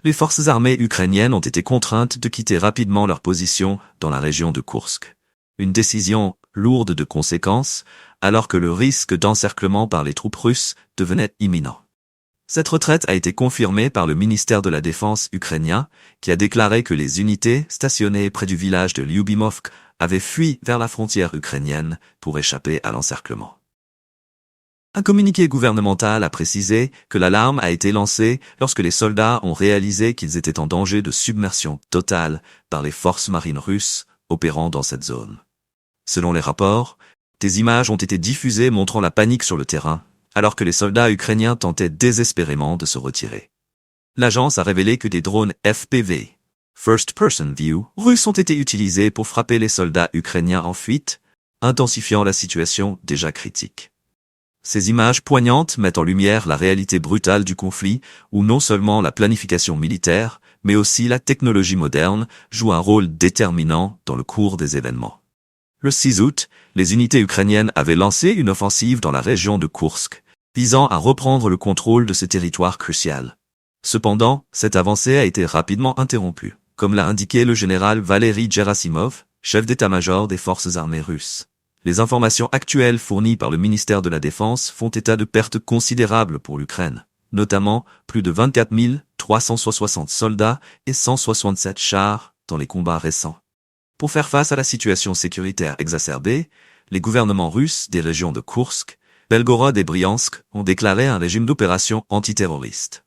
Les forces armées ukrainiennes ont été contraintes de quitter rapidement leur position dans la région de Koursk. Une décision lourde de conséquences, alors que le risque d'encerclement par les troupes russes devenait imminent. Cette retraite a été confirmée par le ministère de la Défense ukrainien, qui a déclaré que les unités stationnées près du village de Lyubimovsk avaient fui vers la frontière ukrainienne pour échapper à l'encerclement. Un communiqué gouvernemental a précisé que l'alarme a été lancée lorsque les soldats ont réalisé qu'ils étaient en danger de submersion totale par les forces marines russes opérant dans cette zone. Selon les rapports, des images ont été diffusées montrant la panique sur le terrain, alors que les soldats ukrainiens tentaient désespérément de se retirer. L'agence a révélé que des drones FPV, First Person View, russes ont été utilisés pour frapper les soldats ukrainiens en fuite, intensifiant la situation déjà critique. Ces images poignantes mettent en lumière la réalité brutale du conflit, où non seulement la planification militaire, mais aussi la technologie moderne joue un rôle déterminant dans le cours des événements. Le 6 août, les unités ukrainiennes avaient lancé une offensive dans la région de Koursk, visant à reprendre le contrôle de ce territoire crucial. Cependant, cette avancée a été rapidement interrompue, comme l'a indiqué le général Valery Gerasimov, chef d'état-major des forces armées russes. Les informations actuelles fournies par le ministère de la Défense font état de pertes considérables pour l'Ukraine, notamment plus de 24 360 soldats et 167 chars dans les combats récents. Pour faire face à la situation sécuritaire exacerbée, les gouvernements russes des régions de Koursk, Belgorod et Bryansk ont déclaré un régime d'opération antiterroriste.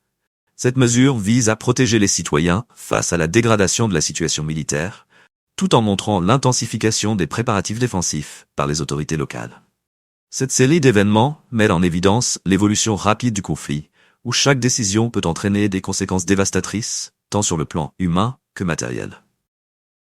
Cette mesure vise à protéger les citoyens face à la dégradation de la situation militaire, tout en montrant l'intensification des préparatifs défensifs par les autorités locales. Cette série d'événements met en évidence l'évolution rapide du conflit, où chaque décision peut entraîner des conséquences dévastatrices, tant sur le plan humain que matériel.